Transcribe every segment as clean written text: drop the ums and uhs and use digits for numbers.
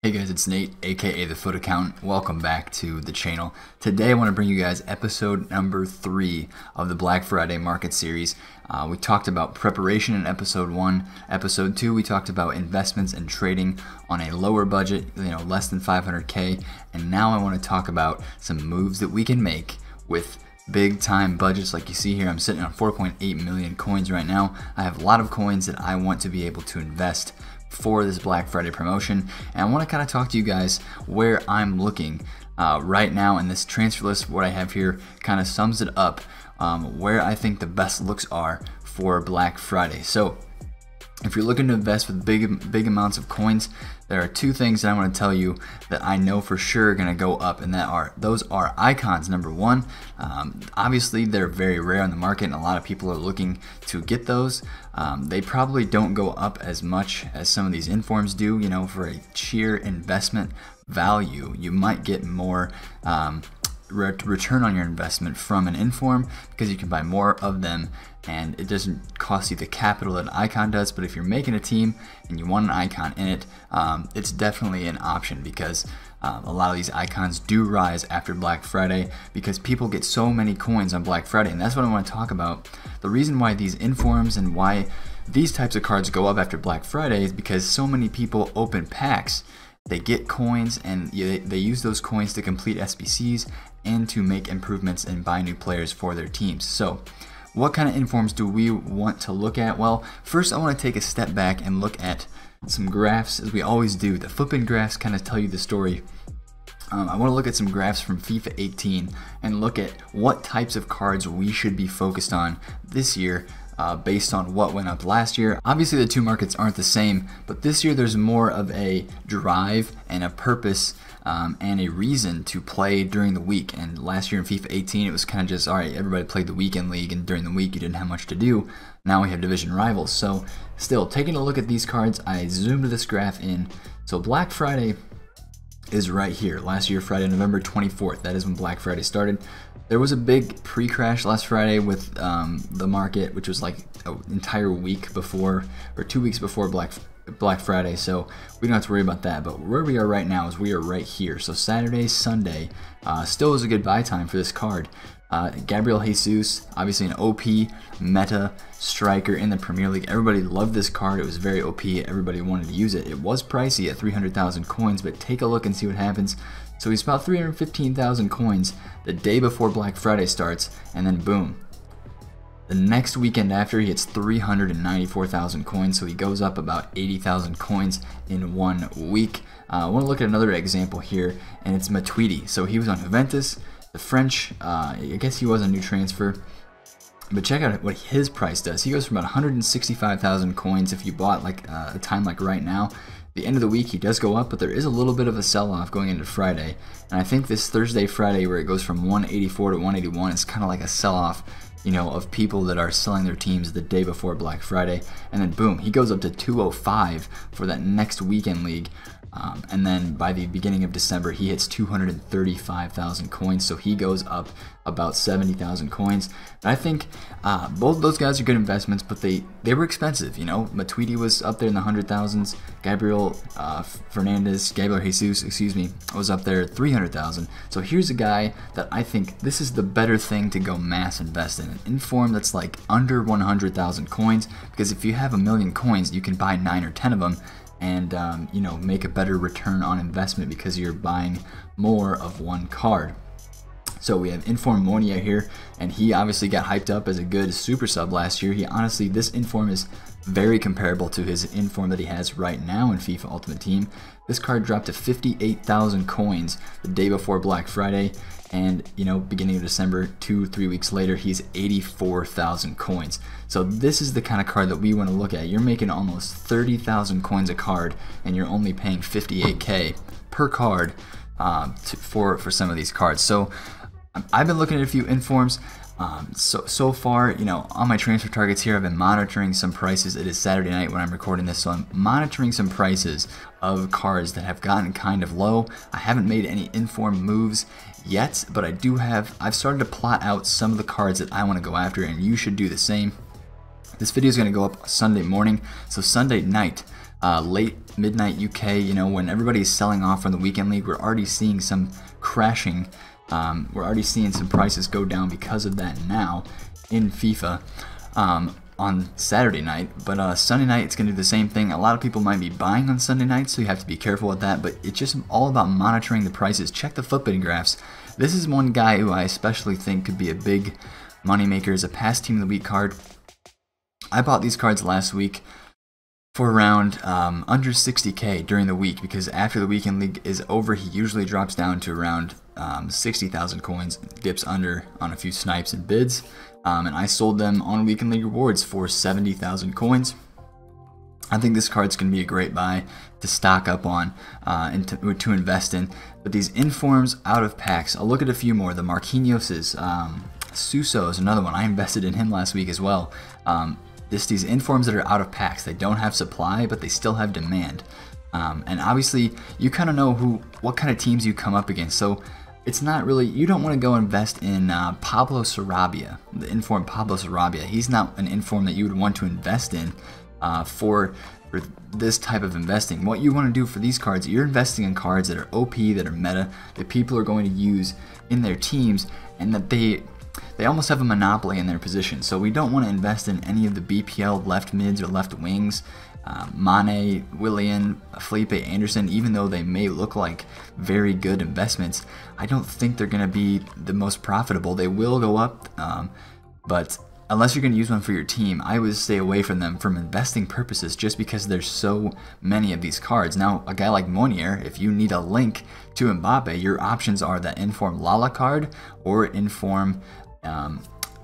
Hey guys, it's Nate, aka TheFutAccountant. Welcome back to the channel. Today I want to bring you guys episode number 3 of the Black Friday market series. We talked about preparation in episode 1. Episode 2, we talked about investments and trading on a lower budget, less than 500K. And now I want to talk about some moves that we can make with big time budgets. Like you see here, I'm sitting on 4.8 million coins right now. I have a lot of coins that I want to be able to invest for this Black Friday promotion, and I want to kind of talk to you guys where I'm looking right now. And this transfer list, what I have here, kind of sums it up, where I think the best looks are for Black Friday. So if you're looking to invest with big amounts of coins, there are two things that I want to tell you that I know for sure are going to go up, and those are icons. Number one, obviously they're very rare on the market, and a lot of people are looking to get those. They probably don't go up as much as some of these informs do. For a sheer investment value, you might get more return on your investment from an inform because you can buy more of them and it doesn't cost you the capital that an icon does. But if you're making a team and you want an icon in it, it's definitely an option, because a lot of these icons do rise after Black Friday because people get so many coins on Black Friday. And that's what I want to talk about. The reason why these informs and why these types of cards go up after Black Friday is because so many people open packs. They get coins and they use those coins to complete SBCs and to make improvements and buy new players for their teams. So what kind of informs do we want to look at? Well, first I want to take a step back and look at some graphs, as we always do. The flip graphs kind of tell you the story. I want to look at some graphs from FIFA 18 and look at what types of cards we should be focused on this year, based on what went up last year. Obviously the two markets aren't the same, but this year there's more of a drive and a purpose and a reason to play during the week. And last year in FIFA 18 it was kind of just, alright, everybody played the weekend league, and during the week you didn't have much to do. Now we have division rivals. So still, taking a look at these cards, I zoomed this graph in. So Black Friday is right here. Last year, Friday, November 24th, that is when Black Friday started. There was a big pre-crash last Friday with the market, which was like an entire week before, or 2 weeks before Black Friday, so we don't have to worry about that. But where we are right now is we are right here. So Saturday, Sunday, still is a good buy time for this card. Gabriel Jesus, obviously an OP meta striker in the Premier League. Everybody loved this card. It was very OP. Everybody wanted to use it. It was pricey at 300,000 coins, but take a look and see what happens. So he's about 315,000 coins the day before Black Friday starts, and then boom. The next weekend after, he hits 394,000 coins, so he goes up about 80,000 coins in 1 week. I want to look at another example here, and it's Matuidi. So he was on Juventus. The French, I guess he was a new transfer, but check out what his price does. He goes from about 165,000 coins if you bought like a time like right now. The end of the week he does go up, but there is a little bit of a sell-off going into Friday, and I think this Thursday, Friday, where it goes from 184 to 181 is kind of like a sell-off, of people that are selling their teams the day before Black Friday. And then boom, he goes up to 205 for that next weekend league. And then by the beginning of December, he hits 235,000 coins, so he goes up about 70,000 coins. And I think both of those guys are good investments, but they were expensive. Matuidi was up there in the 100,000s. Gabriel Jesus, was up there 300,000. So here's a guy that I think this is the better thing to go mass invest in. An inform that's like under 100,000 coins, because if you have 1 million coins, you can buy 9 or 10 of them and make a better return on investment because you're buying more of one card. So we have Inform Monia here, and he obviously got hyped up as a good super sub last year. This Inform is very comparable to his Inform that he has right now in FIFA Ultimate Team. This card dropped to 58,000 coins the day before Black Friday, and beginning of December, 2-3 weeks later, he's 84,000 coins. So this is the kind of card that we want to look at. You're making almost 30,000 coins a card, and you're only paying 58K per card for some of these cards. So I've been looking at a few informs. So far, on my transfer targets here, I've been monitoring some prices. It is Saturday night when I'm recording this, so I'm monitoring some prices of cards that have gotten kind of low. I haven't made any inform moves yet, but I've started to plot out some of the cards that I want to go after, and you should do the same. This video is going to go up Sunday morning, so Sunday night, late midnight UK, you know, when everybody's selling off from the weekend league, we're already seeing some crashing. We're already seeing some prices go down because of that now in FIFA on Saturday night. But Sunday night, it's going to do the same thing. A lot of people might be buying on Sunday night, so you have to be careful with that. But it's just all about monitoring the prices. Check the FUT graphs. This is one guy who I especially think could be a big moneymaker as a past Team of the Week card. I bought these cards last week for around under 60k during the week, because after the weekend league is over, he usually drops down to around 60,000 coins, dips under on a few snipes and bids, and I sold them on weekend league rewards for 70,000 coins. I think this card's going to be a great buy to stock up on and to invest in. But these informs out of packs, I'll look at a few more. The Marquinhos's, Suso is another one. I invested in him last week as well. Just these informs that are out of packs. They don't have supply, but they still have demand. And obviously, you kind of know what kind of teams you come up against. So it's not really, you don't want to go invest in Pablo Sarabia, the inform Pablo Sarabia. He's not an inform that you would want to invest in for this type of investing. What you want to do for these cards, you're investing in cards that are OP, that are meta, that people are going to use in their teams, and that they almost have a monopoly in their position. So we don't want to invest in any of the BPL left mids or left wings. Mane, Willian, Felipe Anderson, even though they may look like very good investments, I don't think they're going to be the most profitable. They will go up, but unless you're going to use one for your team, I would stay away from them from investing purposes, just because there's so many of these cards. Now, a guy like Monier, if you need a link to Mbappe, your options are that Inform Lala card or Inform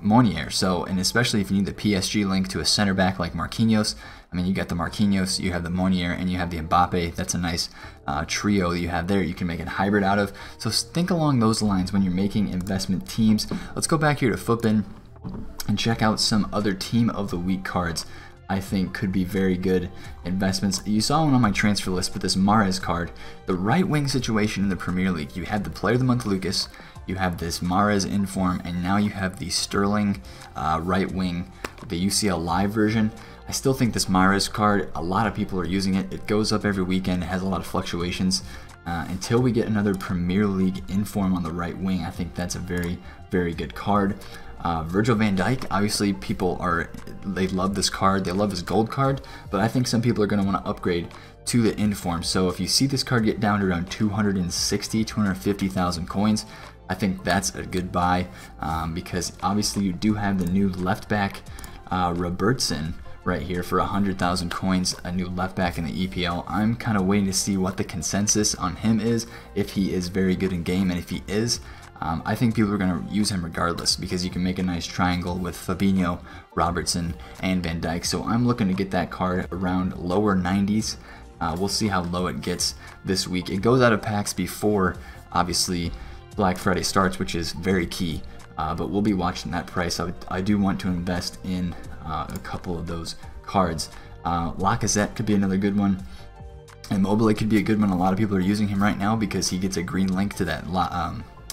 Monier. So, and especially if you need the PSG link to a center back like Marquinhos, I mean, you got the Marquinhos, you have the Monier, and you have the Mbappe. That's a nice trio that you have there. You can make a hybrid out of. So think along those lines when you're making investment teams. Let's go back here to FUTBIN and check out some other Team of the Week cards I think could be very good investments. You saw one on my transfer list, but this Mahrez card, the right wing situation in the Premier League. You have the Player of the Month Lucas, you have this Mahrez inform, and now you have the Sterling right wing, the UCL live version. I still think this Mahrez card, a lot of people are using it. It goes up every weekend, it has a lot of fluctuations. Until we get another Premier League inform on the right wing, I think that's a very, very good card. Virgil van Dijk, obviously they love this card, they love his gold card, but I think some people are going to want to upgrade to the inform. So if you see this card get down to around 250,000 coins, I think that's a good buy, because obviously you do have the new left back Robertson right here for 100,000 coins, a new left back in the EPL. I'm kind of waiting to see what the consensus on him is, if he is very good in game, and if he is, I think people are going to use him regardless, because you can make a nice triangle with Fabinho, Robertson, and Van Dijk. So I'm looking to get that card around lower 90s. We'll see how low it gets this week. It goes out of packs before, obviously, Black Friday starts, which is very key. But we'll be watching that price. I do want to invest in a couple of those cards. Lacazette could be another good one. Immobile could be a good one. A lot of people are using him right now because he gets a green link to that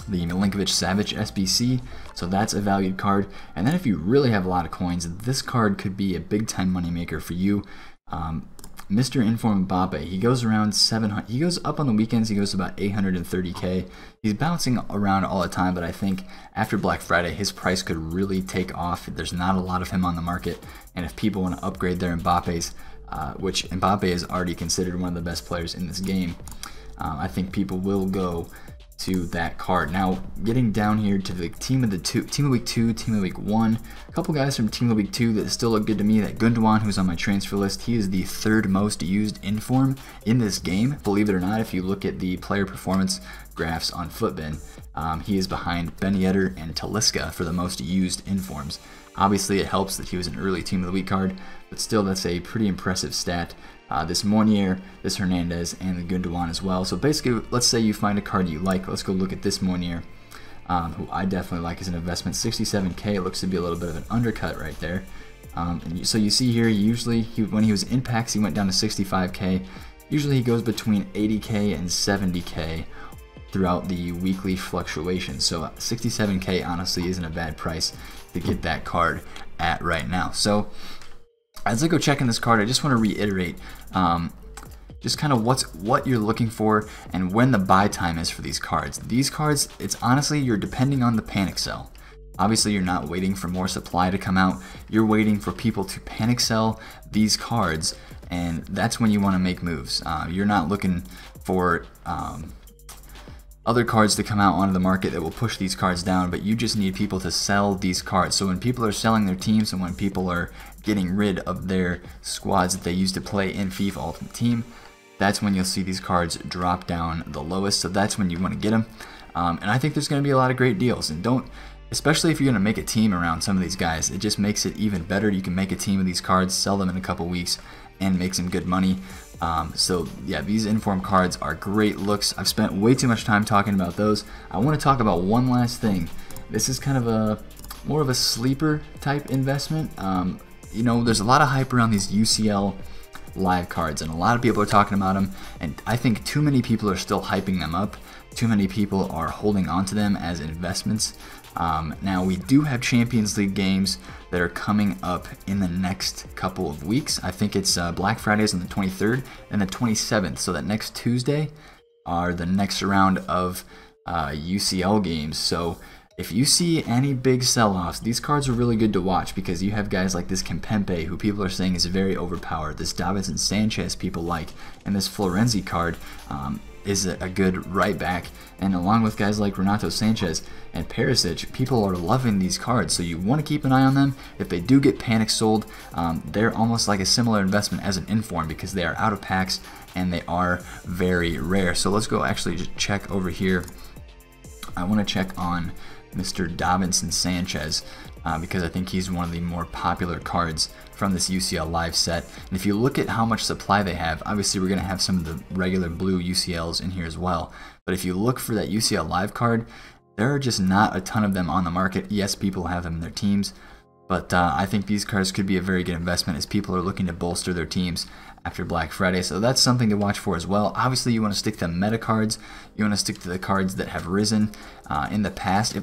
the Milinkovic-Savic SBC, so that's a valued card. And then if you really have a lot of coins, this card could be a big-time moneymaker for you. Mr. Inform Mbappe, he goes around 700. He goes up on the weekends. He goes about 830k. He's bouncing around all the time, but I think after Black Friday, his price could really take off. There's not a lot of him on the market, and if people want to upgrade their Mbappes, which Mbappe is already considered one of the best players in this game, I think people will go to that card. Now, getting down here to the Team of Week 2, Team of Week 1, a couple guys from Team of Week 2 that still look good to me. That Gundogan, who's on my transfer list, he is the third most used inform in this game. Believe it or not, if you look at the player performance graphs on FUTBIN, he is behind Ben Yedder and Talisca for the most used informs. Obviously, it helps that he was an early Team of the Week card, but still, that's a pretty impressive stat. This Monier, this Hernandez, and the Gundogan as well. So basically, let's say you find a card you like. Let's go look at this Monier, who I definitely like as an investment. 67k, it looks to be a little bit of an undercut right there. So you see here, when he was in packs, he went down to 65k. Usually he goes between 80k and 70k throughout the weekly fluctuations. So 67k honestly isn't a bad price to get that card at right now. So as I go checking this card, I just want to reiterate, just kind of what you're looking for and when the buy time is for these cards. These cards, it's honestly, you're depending on the panic sell. Obviously, you're not waiting for more supply to come out. You're waiting for people to panic sell these cards, and that's when you want to make moves. You're not looking for other cards to come out onto the market that will push these cards down, but you just need people to sell these cards. So when people are selling their teams and when people are getting rid of their squads that they used to play in FIFA Ultimate Team, that's when you'll see these cards drop down the lowest. So that's when you want to get them. And I think there's going to be a lot of great deals. And especially if you're going to make a team around some of these guys, it just makes it even better. You can make a team of these cards, sell them in a couple weeks, and make some good money. So yeah, these inform cards are great looks. I've spent way too much time talking about those. I want to talk about one last thing. This is kind of more of a sleeper type investment. You know, there's a lot of hype around these UCL live cards, and a lot of people are talking about them, and I think too many people are still hyping them up. Too many people are holding on to them as investments. Now we do have Champions League games that are coming up in the next couple of weeks. I think it's Black Fridays on the 23rd and the 27th, so that next Tuesday are the next round of UCL games. So if you see any big sell-offs, these cards are really good to watch because you have guys like this Kimpembe, who people are saying is very overpowered, this Davinson Sanchez people like, and this Florenzi card is a good right back, and along with guys like Renato Sanchez and Perisic, people are loving these cards, so you want to keep an eye on them. If they do get panic sold, they're almost like a similar investment as an inform because they are out of packs and they are very rare. So let's go actually just check over here. I want to check on Mr. Davinson Sanchez because I think he's one of the more popular cards from this UCL live set. And if you look at how much supply they have, obviously we're going to have some of the regular blue UCLs in here as well. But if you look for that UCL live card, there are just not a ton of them on the market. Yes, people have them in their teams, but I think these cards could be a very good investment as people are looking to bolster their teams after Black Friday. So that's something to watch for as well. Obviously, you want to stick to meta cards. You want to stick to the cards that have risen in the past.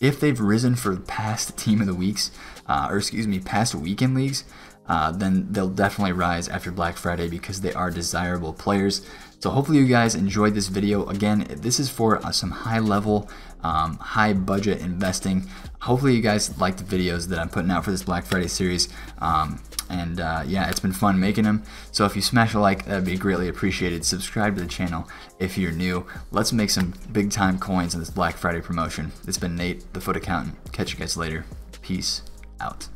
If they've risen for past team of the weeks, or excuse me, past weekend leagues, then they'll definitely rise after Black Friday because they are desirable players. So hopefully you guys enjoyed this video. Again, this is for some high level, high budget investing. Hopefully you guys like the videos that I'm putting out for this Black Friday series. Yeah, it's been fun making them. So if you smash a like, that'd be greatly appreciated. Subscribe to the channel if you're new. Let's make some big time coins in this Black Friday promotion. It's been Nate, the Foot Accountant. Catch you guys later. Peace out.